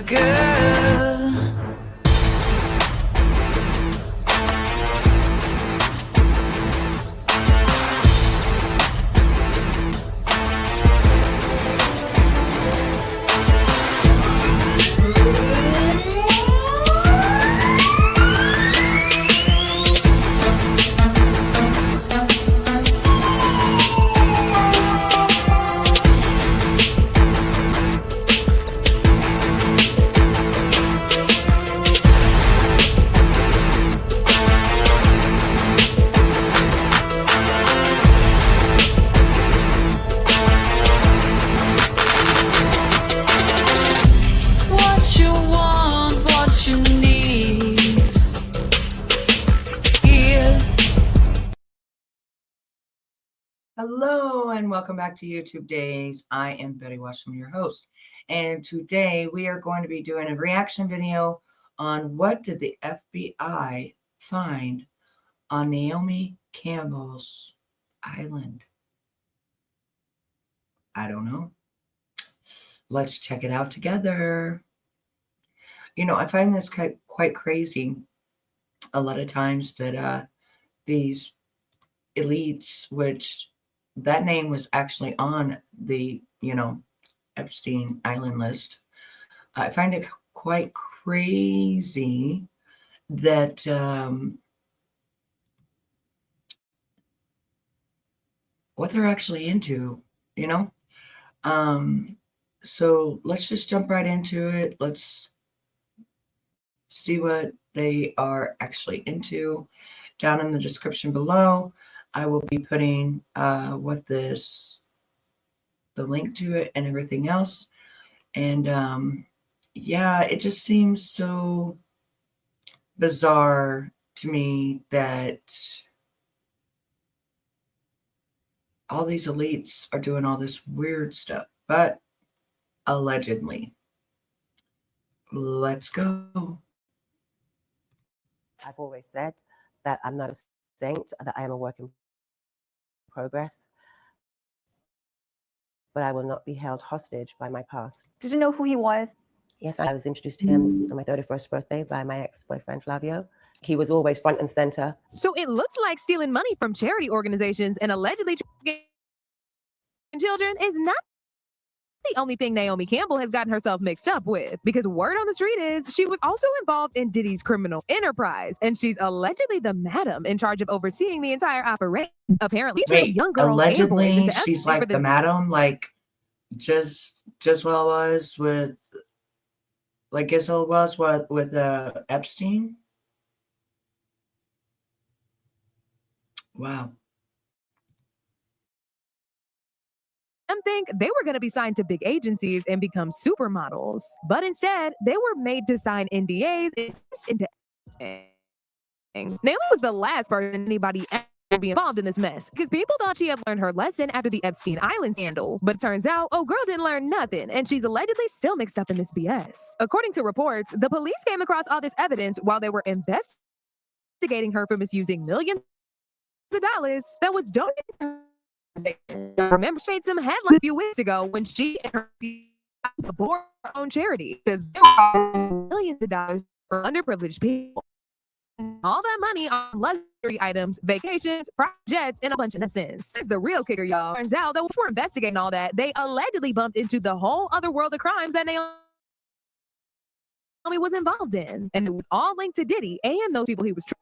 girl. What you want, what you need. Yeah. Hello and welcome back to YouTube Daze. I am Betty Washam, your host, and today we are going to be doing a reaction video on what did the FBI find on Naomi Campbell's island. I don't know. Let's check it out together. You know, I find this quite crazy a lot of times that these elites, which that name was actually on the, Epstein Island list. I find it quite crazy that what they're actually into, you know? So let's just jump right into it. Let's see what they are actually into. Down in the description below, I will be putting the link to it and everything else. And yeah, it just seems so bizarre to me that all these elites are doing all this weird stuff, but allegedly. Let's go. I've always said that I'm not a saint, that I am a work in progress, but I will not be held hostage by my past. Did you know who he was? Yes, I was introduced to him on my 31st birthday by my ex-boyfriend, Flavio. He was always front and center. So it looks like stealing money from charity organizations and allegedly trafficking children is not the only thing Naomi Campbell has gotten herself mixed up with, because word on the street is she was also involved in Diddy's criminal enterprise, and she's allegedly the madam in charge of overseeing the entire operation. Apparently, Wait, young girls allegedly she's like the madam, like just what was with, like Gizelle was with Epstein. Wow. Some think they were going to be signed to big agencies and become supermodels, but instead they were made to sign NDAs into Naomi was the last person anybody ever be involved in this mess, because people thought she had learned her lesson after the Epstein Island scandal, but it turns out, oh girl didn't learn nothing, and she's allegedly still mixed up in this BS. According to reports, the police came across all this evidence while they were investigating her for misusing millions of dollars that was donated. Remember, she made some headlines a few weeks ago when she and her bought her own charity, because there were millions of dollars for underprivileged people. All that money on luxury items, vacations, private jets, and a bunch of nonsense. That's the real kicker, y'all. Turns out that once we're investigating all that, they allegedly bumped into the whole other world of crimes that Naomi was involved in, and it was all linked to Diddy and those people he was training.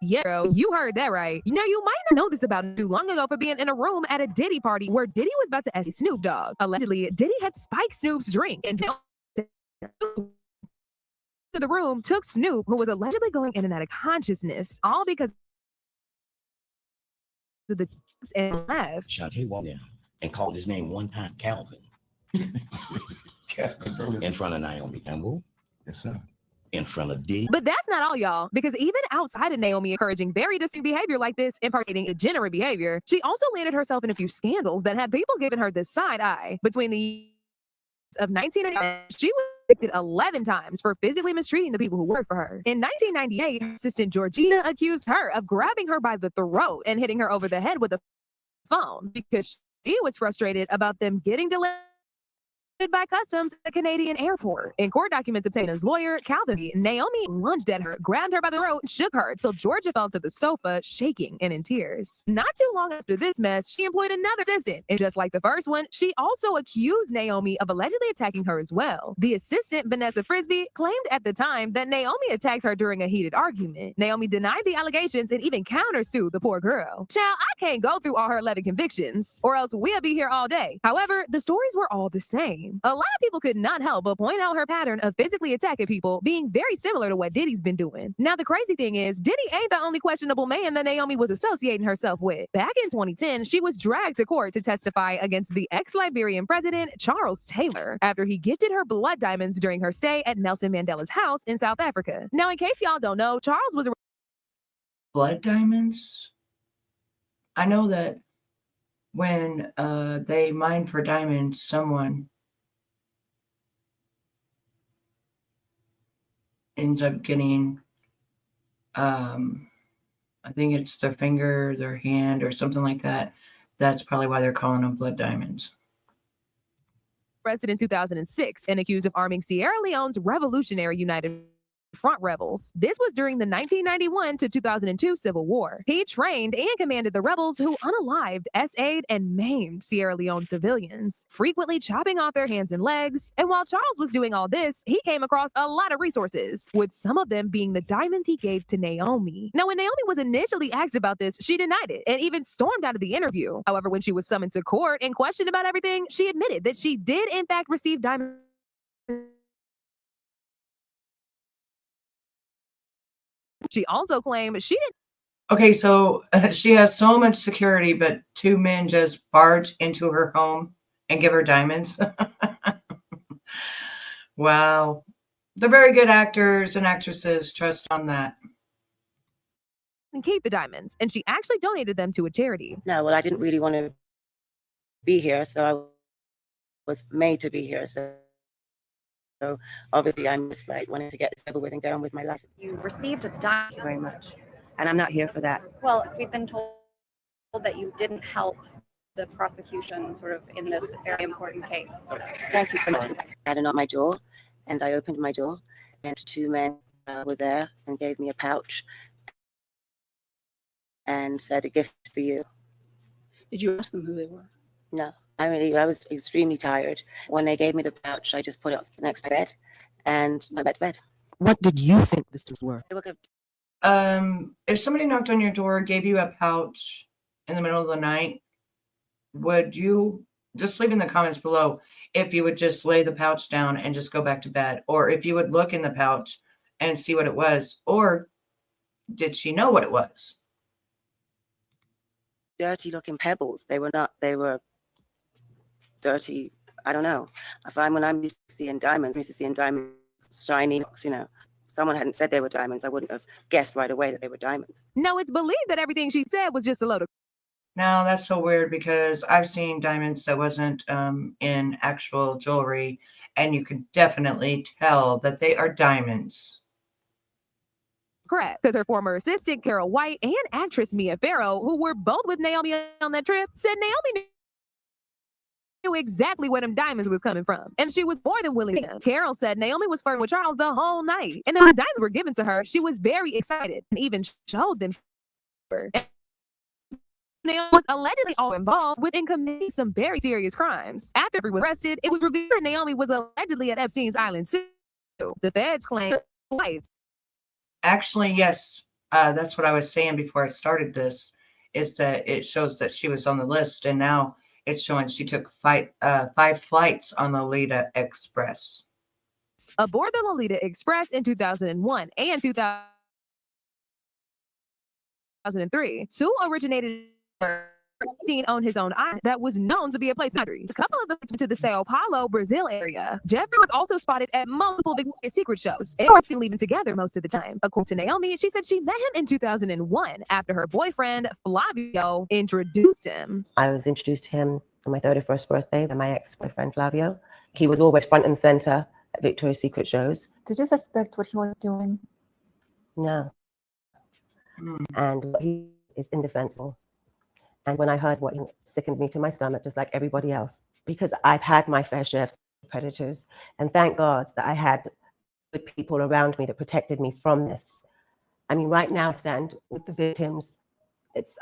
Yeah, bro, you heard that right. Now, you might not know this about him too long ago for being in a room at a Diddy party where Diddy was about to ask Snoop Dogg. Allegedly, Diddy had spiked Snoop's drink and to the room took Snoop, who was allegedly going in and out of consciousness, all because of the and left. Shot his wall down and called his name one time, Calvin. In front of Naomi Campbell. Yes, sir. In front of Diddy. But that's not all, y'all, because even outside of Naomi encouraging very distinct behavior like this, impersonating degenerate behavior, she also landed herself in a few scandals that had people giving her the side eye. Between the years of 1998, she was convicted 11 times for physically mistreating the people who worked for her. In 1998, her assistant Georgina accused her of grabbing her by the throat and hitting her over the head with a phone because she was frustrated about them getting delayed by customs at the Canadian airport. In court documents obtained as lawyer, Calvin, Naomi lunged at her, grabbed her by the throat, and shook her till Georgia fell to the sofa, shaking and in tears. Not too long after this mess, she employed another assistant. And just like the first one, she also accused Naomi of allegedly attacking her as well. The assistant, Vanessa Frisbee, claimed at the time that Naomi attacked her during a heated argument. Naomi denied the allegations and even countersued the poor girl. Child, I can't go through all her 11 convictions, or else we'll be here all day. However, the stories were all the same. A lot of people could not help but point out her pattern of physically attacking people being very similar to what Diddy's been doing. Now, the crazy thing is, Diddy ain't the only questionable man that Naomi was associating herself with. Back in 2010, she was dragged to court to testify against the ex-Liberian president, Charles Taylor, after he gifted her blood diamonds during her stay at Nelson Mandela's house in South Africa. Now, in case y'all don't know, Charles was Blood diamonds? I know that when they mine for diamonds, someone ends up getting, I think it's their finger, their hand, or something like that. That's probably why they're calling them blood diamonds. arrested in 2006 and accused of arming Sierra Leone's Revolutionary United Front rebels. This was during the 1991 to 2002 Civil War. He trained and commanded the rebels who unalived, essayed, and maimed Sierra Leone civilians, frequently chopping off their hands and legs. And while Charles was doing all this, he came across a lot of resources, with some of them being the diamonds he gave to Naomi. Now, when Naomi was initially asked about this, she denied it and even stormed out of the interview. However, when she was summoned to court and questioned about everything, she admitted that she did in fact receive diamonds. She also claimed she didn't. Okay, so she has so much security, but two men just barge into her home and give her diamonds. Wow. They're very good actors and actresses. Trust on that. Keep the diamonds, and she actually donated them to a charity. No, well, I didn't really want to be here, so I was made to be here. So obviously I'm just like wanting to get everything done with my life. You received a diamond. Thank you very much. And I'm not here for that. Well, we've been told that you didn't help the prosecution sort of in this very important case. So Thank you so much. I had a knock on my door, and I opened my door, and two men were there and gave me a pouch and said, "A gift for you." Did you ask them who they were? No, I was extremely tired. When they gave me the pouch, I just put it next to my bed and I went to bed. What did you think this was worth? They were good. If somebody knocked on your door, gave you a pouch in the middle of the night, would you just leave in the comments below if you would just lay the pouch down and just go back to bed, or if you would look in the pouch and see what it was, or did she know what it was? Dirty looking pebbles. They were not, they were dirty. I don't know. When I'm used to seeing diamonds, shiny, someone hadn't said they were diamonds, I wouldn't have guessed right away that they were diamonds. Now, it's believed that everything she said was just a load of. Now that's so weird because I've seen diamonds that wasn't in actual jewelry, and you can definitely tell that they are diamonds. Correct, because her former assistant, Carol White, and actress Mia Farrow, who were both with Naomi on that trip, said Naomi knew exactly where them diamonds was coming from, and she was more than willing to. Carol said Naomi was flirting with Charles the whole night, and then when the diamonds were given to her, she was very excited and even showed them. And Naomi was allegedly all involved with and committing some very serious crimes. After everyone was arrested, it was revealed that Naomi was allegedly at Epstein's Island too. The feds claimed wife. Actually, yes, that's what I was saying before I started this, is that it shows that she was on the list, and now it's showing she took 5 flights on the Lolita Express. Aboard the Lolita Express in 2001 and 2003, Sue originated. Epstein owned his own island that was known to be a place of country. A couple of them went to the Sao Paulo, Brazil area. Jeffrey was also spotted at multiple Victoria's Secret shows. They were seen leaving together most of the time. According to Naomi, she said she met him in 2001 after her boyfriend, Flavio, introduced him. I was introduced to him on my 31st birthday by my ex-boyfriend, Flavio. He was always front and center at Victoria's Secret shows. Did you suspect what he was doing? No. And what he is indefensible. And when I heard what he sickened me to my stomach, just like everybody else, because I've had my fair share of predators. And thank God that I had good people around me that protected me from this. I mean, right now I stand with the victims.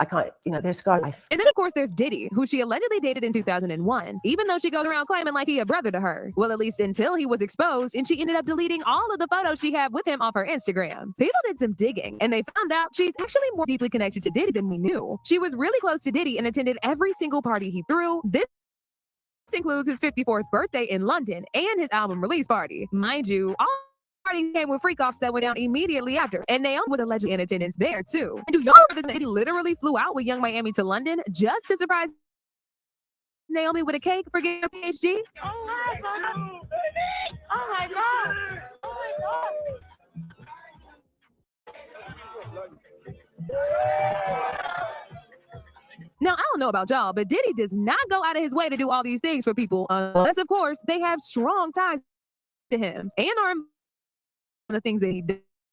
I can't, they're scarred life. And then, of course, there's Diddy, who she allegedly dated in 2001, even though she goes around claiming like he a brother to her. Well, at least until he was exposed, and she ended up deleting all of the photos she had with him off her Instagram. People did some digging, and they found out she's actually more deeply connected to Diddy than we knew. She was really close to Diddy and attended every single party he threw. This includes his 54th birthday in London and his album release party. Mind you, all party came with freak-offs that went down immediately after, and Naomi was allegedly in attendance there too. And do y'all remember that Diddy literally flew out with Young Miami to London just to surprise Naomi with a cake for getting her PhD? Oh my God! Oh my God! Oh my God! Now, I don't know about y'all, but Diddy does not go out of his way to do all these things for people, unless, of course, they have strong ties to him and are the things that he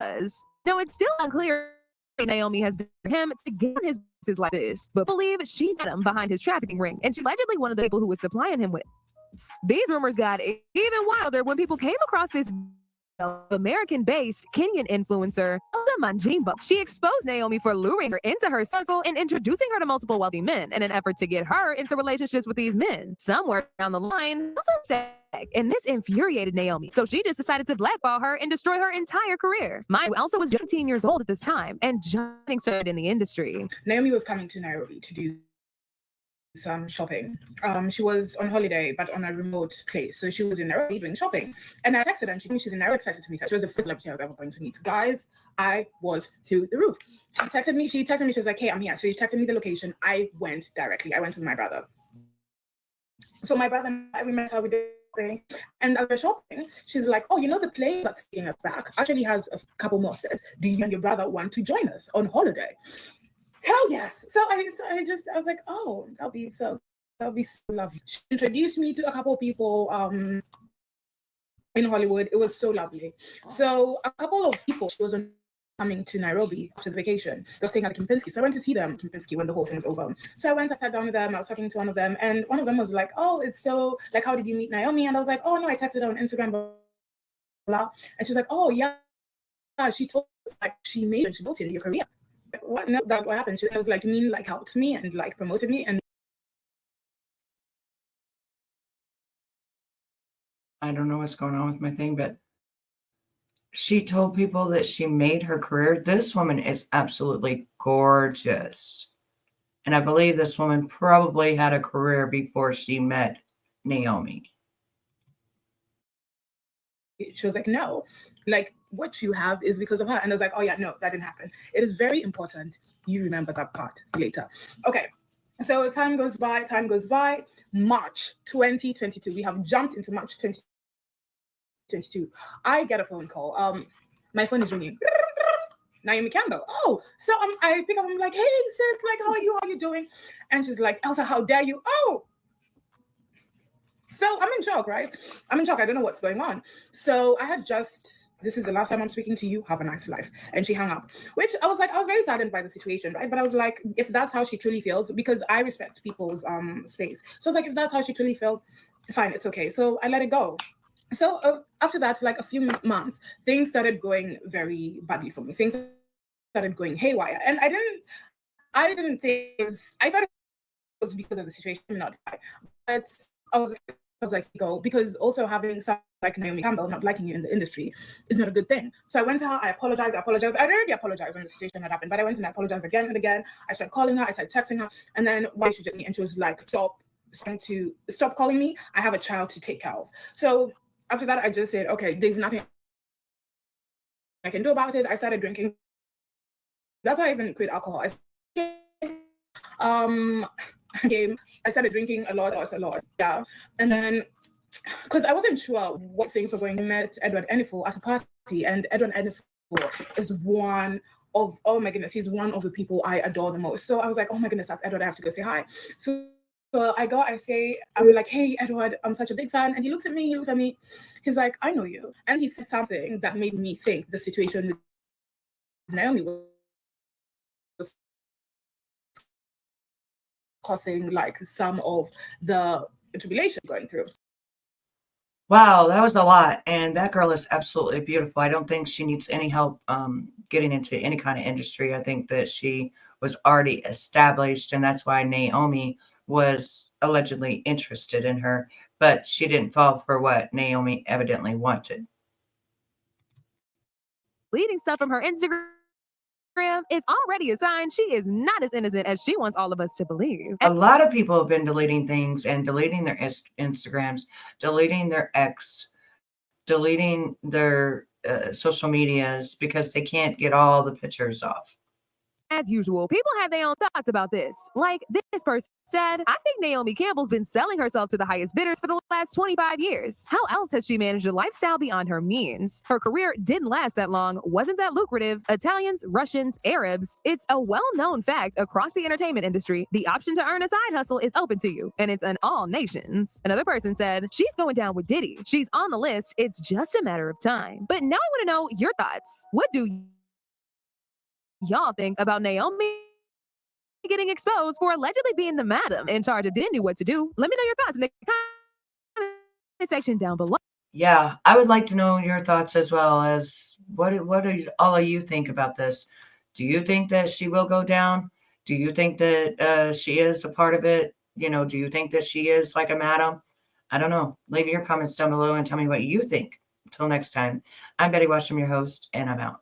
does. Now, it's still unclear what Naomi has done for him to get his business like this, but believe she's got him behind his trafficking ring, and she's allegedly one of the people who was supplying him with. These rumors got even wilder when people came across this American-based Kenyan influencer, Elda Manjimbo. She exposed Naomi for luring her into her circle and introducing her to multiple wealthy men in an effort to get her into relationships with these men. Somewhere down the line, and this infuriated Naomi, so she just decided to blackball her and destroy her entire career. Mind also was 18 years old at this time and just started in the industry. Naomi was coming to Nairobi to do some shopping. She was on holiday, but on a remote place. So she was in Nairobi doing shopping. And I texted her and she told me she's in Nairobi, excited to meet her. She was the first celebrity I was ever going to meet. Guys, I was to the roof. She texted me, she was like, hey, I'm here. So she texted me the location. I went directly. I went with my brother. So my brother and I, we met her, we did thing. And as we're shopping, she's like, oh, the place that's taking us back actually has a couple more sets. Do you and your brother want to join us on holiday? Hell yes. So I was like, oh, that'll be so lovely. She introduced me to a couple of people in Hollywood. It was so lovely. So a couple of people, she was coming to Nairobi after the vacation. They were staying at the Kempinski. So I went to see them at Kempinski when the whole thing was over. So I sat down with them. I was talking to one of them, and one of them was like, oh, it's so, like, how did you meet Naomi? And I was like, oh, no, I texted her on Instagram, blah, blah. And she was like, oh, yeah. She told us, like, she built in your career. What? No, that what happened? She was like, you mean like helped me and like promoted me? And I don't know what's going on with my thing, but she told people that she made her career. This woman is absolutely gorgeous. And I believe this woman probably had a career before she met Naomi. she was like, no, like what you have is because of her. And I was like, oh yeah, no, that didn't happen. It is very important you remember that part later. Okay. So time goes by, March 2022. We have jumped into March 2022. I get a phone call. My phone is ringing. Naomi Campbell. Oh, so I pick up, I'm like, hey sis, like, how are you doing? And she's like, Elsa, how dare you? Oh, so I'm in shock, right? I'm in shock. I don't know what's going on. So I had this is the last time I'm speaking to you. Have a nice life. And she hung up, which I was very saddened by the situation, right? But I was like, if that's how she truly feels, because I respect people's space. So I was like, if that's how she truly feels, fine, it's okay. So I let it go. So after that, like a few months, things started going very badly for me. Things started going haywire. And I didn't think I thought it was because of the situation, not but I was like, go, because also having someone like Naomi Campbell not liking you in the industry is not a good thing. So I went to her, I apologized. I already apologized when the situation had happened, but I went and I apologized again and again. I started calling her, I started texting her, and then one day she just, and she was like, stop calling me. I have a child to take care of. So after that, I just said, okay, there's nothing I can do about it. I started drinking. That's why I even quit alcohol. I started drinking a lot. Yeah. And then, because I wasn't sure what things were going, I met Edward Enifel at a party, and Edward Enifel is one of, oh my goodness, he's one of the people I adore the most. So I was like, oh my goodness, that's Edward, I have to go say hi. So I'm like, hey, Edward, I'm such a big fan. And he looks at me, he's like, I know you. And he said something that made me think the situation with Naomi was causing like some of the tribulation going through. Wow, that was a lot. And that girl is absolutely beautiful. I don't think she needs any help getting into any kind of industry. I think that she was already established, and that's why Naomi was allegedly interested in her, but she didn't fall for what Naomi evidently wanted. Deleting stuff from her Instagram is already a sign she is not as innocent as she wants all of us to believe. A lot of people have been deleting things and deleting their Instagrams, deleting their ex, deleting their social medias because they can't get all the pictures off. As usual, people have their own thoughts about this. Like this person said, I think Naomi Campbell's been selling herself to the highest bidders for the last 25 years. How else has she managed a lifestyle beyond her means? Her career didn't last that long, wasn't that lucrative. Italians, Russians, Arabs. It's a well-known fact across the entertainment industry. The option to earn a side hustle is open to you, and it's in all nations. Another person said, she's going down with Diddy. She's on the list. It's just a matter of time. But now I want to know your thoughts. What do y'all think about Naomi getting exposed for allegedly being the madam in charge of Diddy knew what to do? Let me know your thoughts in the comment section down below. Yeah, I would like to know your thoughts as well as what do all of you think about this? Do you think that she will go down? Do you think that she is a part of it? You know, do you think that she is like a madam? I don't know. Leave your comments down below and tell me what you think. Until next time, I'm Betty Washam, your host, and I'm out.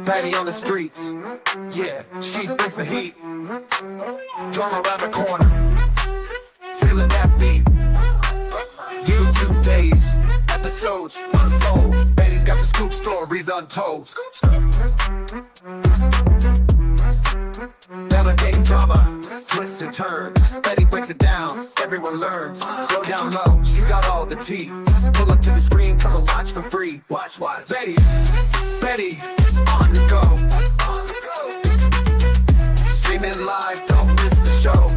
Betty on the streets, yeah, she brings the heat. Drama around the corner, feeling that beat. YouTube days, episodes unfold. Betty's got the scoop, stories untold. Navigating drama, twists and turns. Betty breaks it down, everyone learns. Go down low, she's got all the tea. Pull up to the screen, come and watch for free. Watch. Betty, on the go. Streaming live, don't miss the show.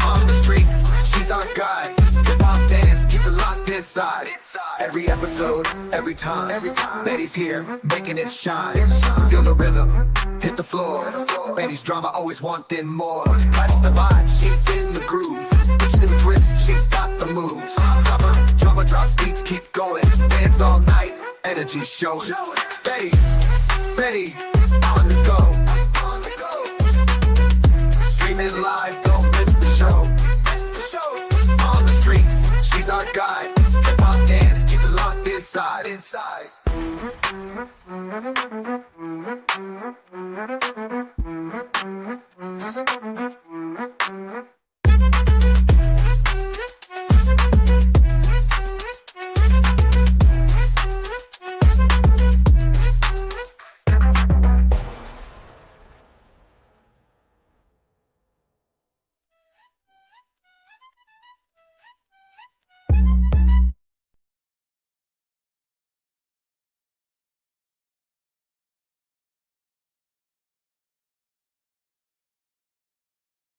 On the streets, she's our guide. Hip-hop dance, keep it locked inside. Every episode, every time. Betty's here, making it shine. Feel the rhythm, hit the floor. Betty's drama, always wanting more. Catch the vibe, she's in the groove. Pitch and twist, she's got the moves. Drama drops, beats keep going. Dance all night, energy showing. Betty, on the go. Streaming live, don't miss the show. On the streets, she's our guide. Hip-hop dance, keep it locked inside.